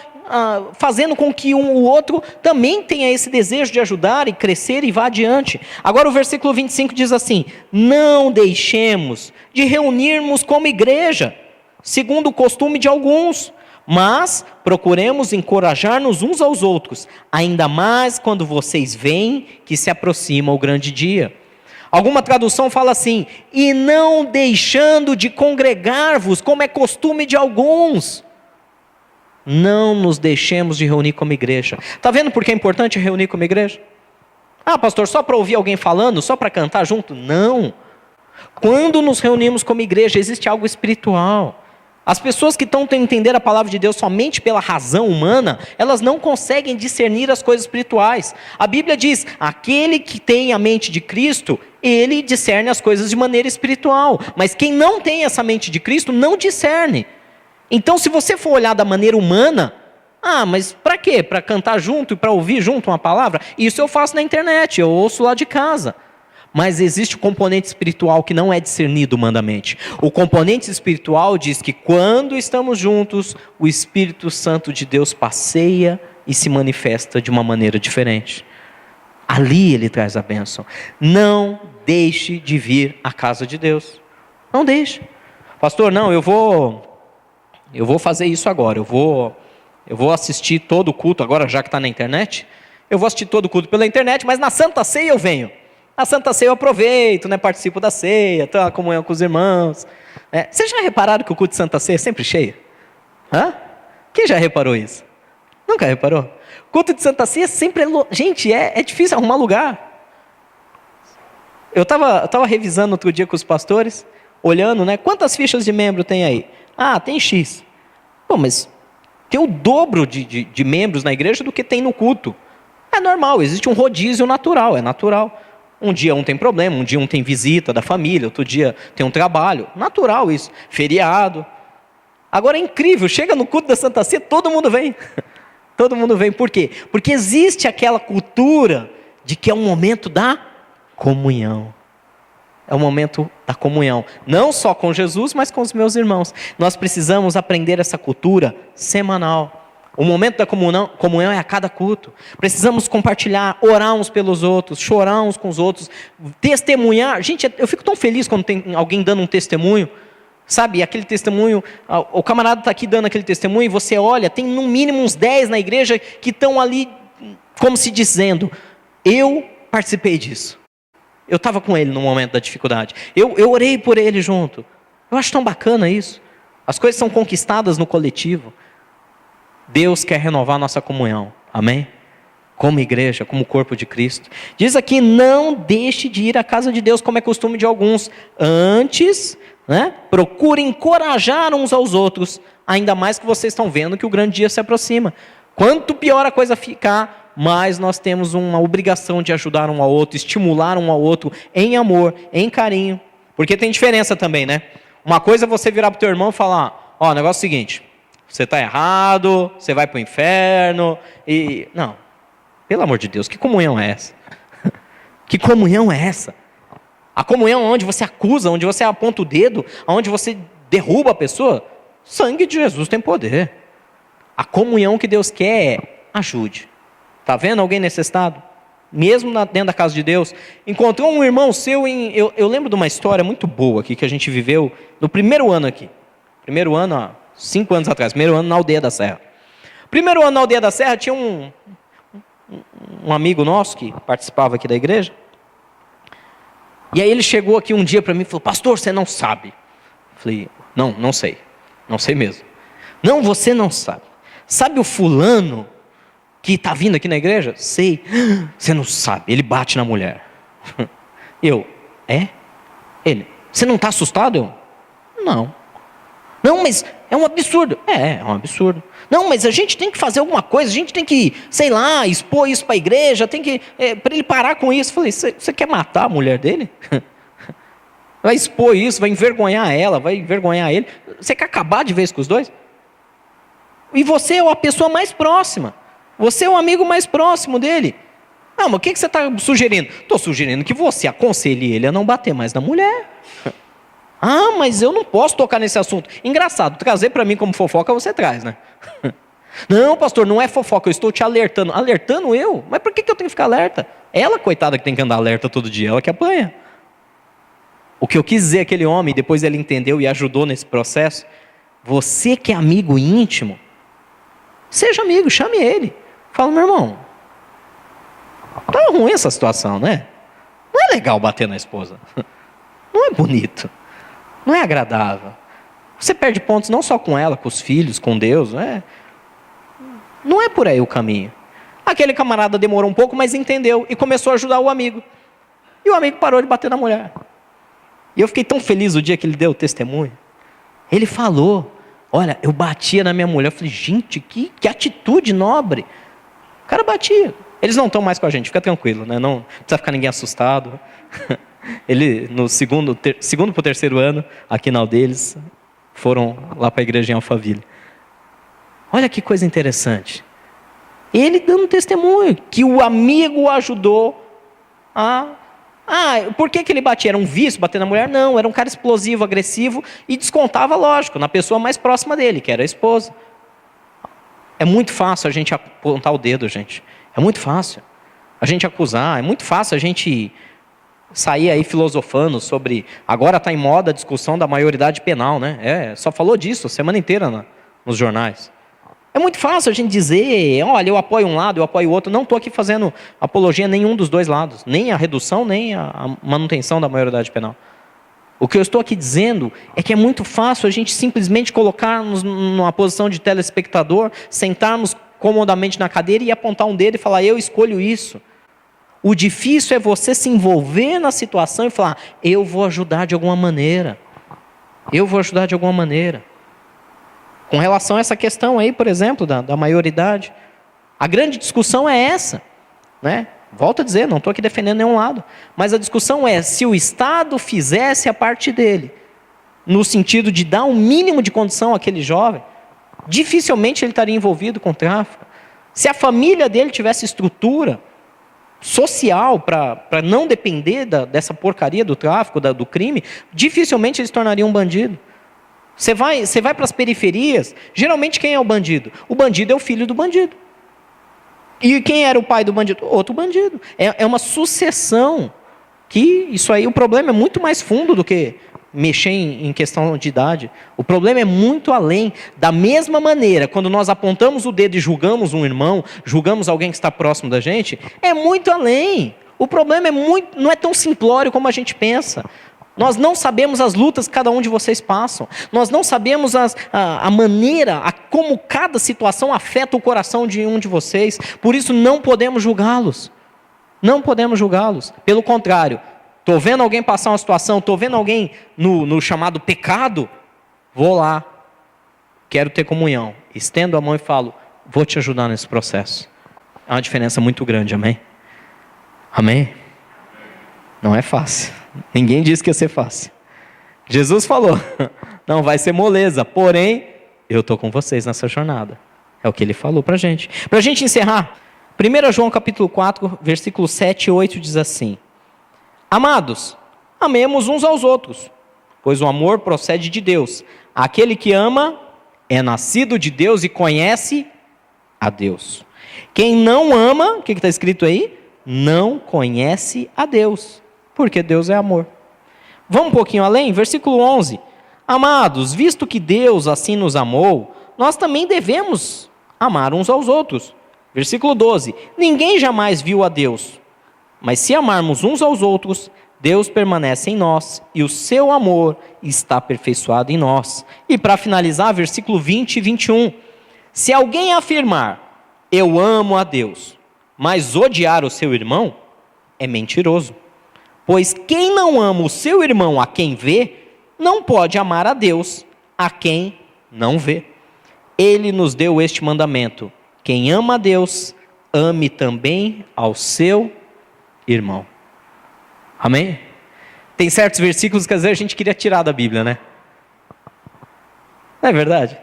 fazendo com que o outro também tenha esse desejo de ajudar e crescer e vá adiante. Agora o versículo 25 diz assim: não deixemos de reunirmos como igreja, segundo o costume de alguns, mas procuremos encorajar-nos uns aos outros, ainda mais quando vocês veem que se aproxima o grande dia. Alguma tradução fala assim: e não deixando de congregar-vos, como é costume de alguns. Não nos deixemos de reunir como igreja. Está vendo por que é importante reunir como igreja? Ah, pastor, só para ouvir alguém falando, só para cantar junto? Não. Quando nos reunimos como igreja, existe algo espiritual. As pessoas que estão tentando entender a palavra de Deus somente pela razão humana, elas não conseguem discernir as coisas espirituais. A Bíblia diz: aquele que tem a mente de Cristo, ele discerne as coisas de maneira espiritual. Mas quem não tem essa mente de Cristo, não discerne. Então, se você for olhar da maneira humana, mas para quê? Para cantar junto e para ouvir junto uma palavra? Isso eu faço na internet, eu ouço lá de casa. Mas existe o componente espiritual que não é discernido humanamente. O componente espiritual diz que quando estamos juntos, o Espírito Santo de Deus passeia e se manifesta de uma maneira diferente. Ali ele traz a bênção. Não deixe de vir à casa de Deus. Não deixe. Pastor, não, eu vou fazer isso agora. Eu vou assistir todo o culto agora, já que está na internet. Eu vou assistir todo o culto pela internet, mas na Santa Ceia eu venho. Na Santa Ceia eu aproveito, participo da ceia, tenho a comunhão com os irmãos. Vocês já repararam que o culto de Santa Ceia é sempre cheio? Quem já reparou isso? Nunca reparou? O culto de Santa Ceia sempre gente, é difícil arrumar lugar. Eu estava revisando outro dia com os pastores, olhando, quantas fichas de membro tem aí? Tem X. Pô, mas tem o dobro de membros na igreja do que tem no culto. É normal, existe um rodízio natural, é natural. Um dia um tem problema, um dia um tem visita da família, outro dia tem um trabalho. Natural isso, feriado. Agora é incrível, chega no culto da Santa Ceia, todo mundo vem. Todo mundo vem, por quê? Porque existe aquela cultura de que é um momento da comunhão. É o momento da comunhão, não só com Jesus, mas com os meus irmãos. Nós precisamos aprender essa cultura semanal. O momento da comunhão é a cada culto. Precisamos compartilhar, orar uns pelos outros, chorar uns com os outros, testemunhar. Gente, eu fico tão feliz quando tem alguém dando um testemunho. Sabe, aquele testemunho, o camarada está aqui dando aquele testemunho, e você olha, tem no mínimo uns 10 na igreja que estão ali, como se dizendo: eu participei disso. Eu estava com ele no momento da dificuldade. Eu orei por ele junto. Eu acho tão bacana isso. As coisas são conquistadas no coletivo. Deus quer renovar nossa comunhão. Amém? Como igreja, como corpo de Cristo. Diz aqui: não deixe de ir à casa de Deus, como é costume de alguns. Antes, procure encorajar uns aos outros. Ainda mais que vocês estão vendo que o grande dia se aproxima. Quanto pior a coisa ficar, mais nós temos uma obrigação de ajudar um ao outro, estimular um ao outro em amor, em carinho. Porque tem diferença também, Uma coisa é você virar para o teu irmão e falar: o negócio é o seguinte, você está errado, você vai para o inferno. Não, pelo amor de Deus, que comunhão é essa? Que comunhão é essa? A comunhão onde você acusa, onde você aponta o dedo, onde você derruba a pessoa. Sangue de Jesus tem poder. A comunhão que Deus quer é: ajude. Está vendo alguém necessitado? Mesmo dentro da casa de Deus. Encontrou um irmão seu eu lembro de uma história muito boa aqui que a gente viveu no primeiro ano aqui. Primeiro ano, há 5 anos atrás. Primeiro ano na Aldeia da Serra. Primeiro ano na Aldeia da Serra tinha um amigo nosso que participava aqui da igreja. E aí ele chegou aqui um dia para mim e falou: pastor, você não sabe. Eu falei: não sei. Não sei mesmo. Não, você não sabe. Sabe o fulano que está vindo aqui na igreja? Sei. Você não sabe, ele bate na mulher. Ele: você não está assustado? Não, mas é um absurdo. É um absurdo. Não, mas a gente tem que fazer alguma coisa, a gente tem que, sei lá, expor isso para a igreja, tem que, para ele parar com isso. Eu falei, você quer matar a mulher dele? Vai expor isso, vai envergonhar ela, vai envergonhar ele. Você quer acabar de vez com os dois? E você é a pessoa mais próxima. Você é o amigo mais próximo dele. Não, mas o que você está sugerindo? Estou sugerindo que você aconselhe ele a não bater mais na mulher. Ah, mas eu não posso tocar nesse assunto. Engraçado, trazer para mim como fofoca você traz, né? Não, pastor, não é fofoca, eu estou te alertando. Alertando eu? Mas por que eu tenho que ficar alerta? Ela, coitada, que tem que andar alerta todo dia, ela que apanha. O que eu quis dizer aquele homem, depois ele entendeu e ajudou nesse processo. Você que é amigo íntimo, seja amigo, chame ele. Fala, meu irmão, tá ruim essa situação, né? Não é legal bater na esposa. Não é bonito. Não é agradável. Você perde pontos não só com ela, com os filhos, com Deus. Não é por aí o caminho. Aquele camarada demorou um pouco, mas entendeu e começou a ajudar o amigo. E o amigo parou de bater na mulher. E eu fiquei tão feliz o dia que ele deu o testemunho. Ele falou, olha, eu batia na minha mulher. Eu falei, gente, que atitude nobre. O cara batia. Eles não estão mais com a gente, fica tranquilo, né? Não precisa ficar ninguém assustado. Ele, no segundo para o terceiro ano, aqui na deles, foram lá para a igreja em Alphaville. Olha que coisa interessante. Ele dando testemunho, que o amigo ajudou a... por que ele batia? Era um vício bater na mulher? Não, era um cara explosivo, agressivo, e descontava, lógico, na pessoa mais próxima dele, que era a esposa. É muito fácil a gente apontar o dedo, gente. É muito fácil a gente acusar, é muito fácil a gente sair aí filosofando sobre... Agora está em moda a discussão da maioridade penal, né? Só falou disso a semana inteira nos jornais. É muito fácil a gente dizer, olha, eu apoio um lado, eu apoio o outro. Não estou aqui fazendo apologia a nenhum dos dois lados. Nem a redução, nem a manutenção da maioridade penal. O que eu estou aqui dizendo é que é muito fácil a gente simplesmente colocarmos numa posição de telespectador, sentarmos comodamente na cadeira e apontar um dedo e falar, eu escolho isso. O difícil é você se envolver na situação e falar, eu vou ajudar de alguma maneira. Eu vou ajudar de alguma maneira. Com relação a essa questão aí, por exemplo, da maioridade, a grande discussão é essa, né? Volto a dizer, não estou aqui defendendo nenhum lado, mas a discussão é se o Estado fizesse a parte dele, no sentido de dar um mínimo de condição àquele jovem, dificilmente ele estaria envolvido com tráfico. Se a família dele tivesse estrutura social para não depender dessa porcaria do tráfico, do crime, dificilmente ele se tornaria um bandido. Você vai para as periferias, geralmente quem é o bandido? O bandido é o filho do bandido. E quem era o pai do bandido? Outro bandido. É uma sucessão. Que isso aí, o problema é muito mais fundo do que mexer em questão de idade. O problema é muito além. Da mesma maneira, quando nós apontamos o dedo e julgamos um irmão, julgamos alguém que está próximo da gente, é muito além. O problema não é tão simplório como a gente pensa. Nós não sabemos as lutas que cada um de vocês passam. Nós não sabemos a maneira, como cada situação afeta o coração de um de vocês. Por isso não podemos julgá-los. Não podemos julgá-los. Pelo contrário, estou vendo alguém passar uma situação, estou vendo alguém no chamado pecado, vou lá, quero ter comunhão. Estendo a mão e falo, vou te ajudar nesse processo. É uma diferença muito grande, amém? Amém? Não é fácil. Ninguém disse que ia ser fácil. Jesus falou, não vai ser moleza, porém, eu estou com vocês nessa jornada. É o que ele falou para a gente. Para a gente encerrar, 1 João capítulo 4, versículos 7 e 8 diz assim, amados, amemos uns aos outros, pois o amor procede de Deus. Aquele que ama é nascido de Deus e conhece a Deus. Quem não ama, o que está escrito aí? Não conhece a Deus. Porque Deus é amor. Vamos um pouquinho além, versículo 11. Amados, visto que Deus assim nos amou, nós também devemos amar uns aos outros. Versículo 12. Ninguém jamais viu a Deus, mas se amarmos uns aos outros, Deus permanece em nós e o seu amor está aperfeiçoado em nós. E para finalizar, versículo 20 e 21. Se alguém afirmar, eu amo a Deus, mas odiar o seu irmão, é mentiroso. Pois quem não ama o seu irmão a quem vê, não pode amar a Deus a quem não vê. Ele nos deu este mandamento: quem ama a Deus, ame também ao seu irmão. Amém? Tem certos versículos que às vezes a gente queria tirar da Bíblia, né? Não é verdade?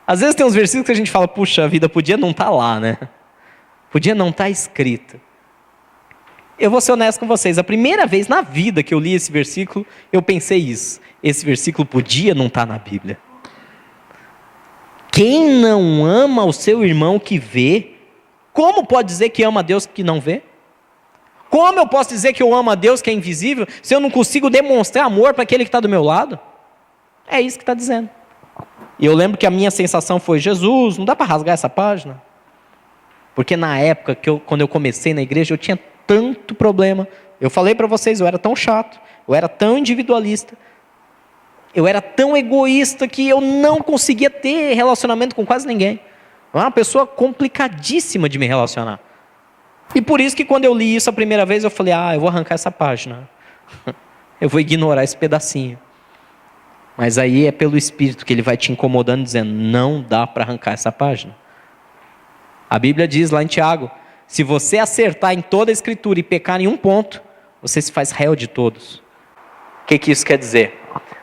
Às vezes tem uns versículos que a gente fala, puxa, a vida podia não estar lá, né? Podia não estar escrito. Eu vou ser honesto com vocês, a primeira vez na vida que eu li esse versículo, eu pensei isso. Esse versículo podia não estar na Bíblia. Quem não ama o seu irmão que vê, como pode dizer que ama a Deus que não vê? Como eu posso dizer que eu amo a Deus que é invisível, se eu não consigo demonstrar amor para aquele que está do meu lado? É isso que está dizendo. E eu lembro que a minha sensação foi, Jesus, não dá para rasgar essa página? Porque na época, quando eu comecei na igreja, eu tinha tanto problema. Eu falei para vocês, eu era tão chato, eu era tão individualista, eu era tão egoísta que eu não conseguia ter relacionamento com quase ninguém. Eu era uma pessoa complicadíssima de me relacionar. E por isso que quando eu li isso a primeira vez, eu falei, eu vou arrancar essa página. Eu vou ignorar esse pedacinho. Mas aí é pelo Espírito que ele vai te incomodando, dizendo, não dá para arrancar essa página. A Bíblia diz lá em Tiago, se você acertar em toda a Escritura e pecar em um ponto, você se faz réu de todos. O que isso quer dizer?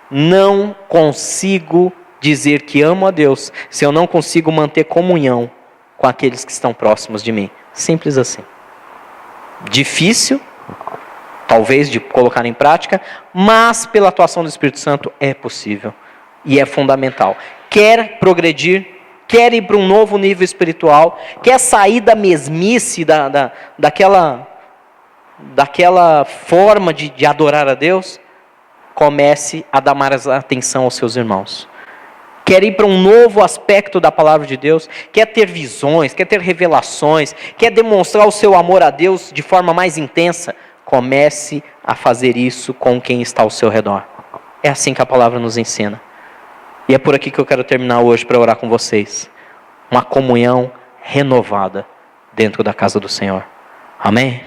Não consigo dizer que amo a Deus se eu não consigo manter comunhão com aqueles que estão próximos de mim. Simples assim. Difícil, talvez, de colocar em prática, mas pela atuação do Espírito Santo é possível e é fundamental. Quer progredir, quer ir para um novo nível espiritual, quer sair da mesmice, daquela forma de adorar a Deus, comece a dar mais atenção aos seus irmãos. Quer ir para um novo aspecto da palavra de Deus, quer ter visões, quer ter revelações, quer demonstrar o seu amor a Deus de forma mais intensa, comece a fazer isso com quem está ao seu redor. É assim que a palavra nos ensina. E é por aqui que eu quero terminar hoje para orar com vocês. Uma comunhão renovada dentro da casa do Senhor. Amém?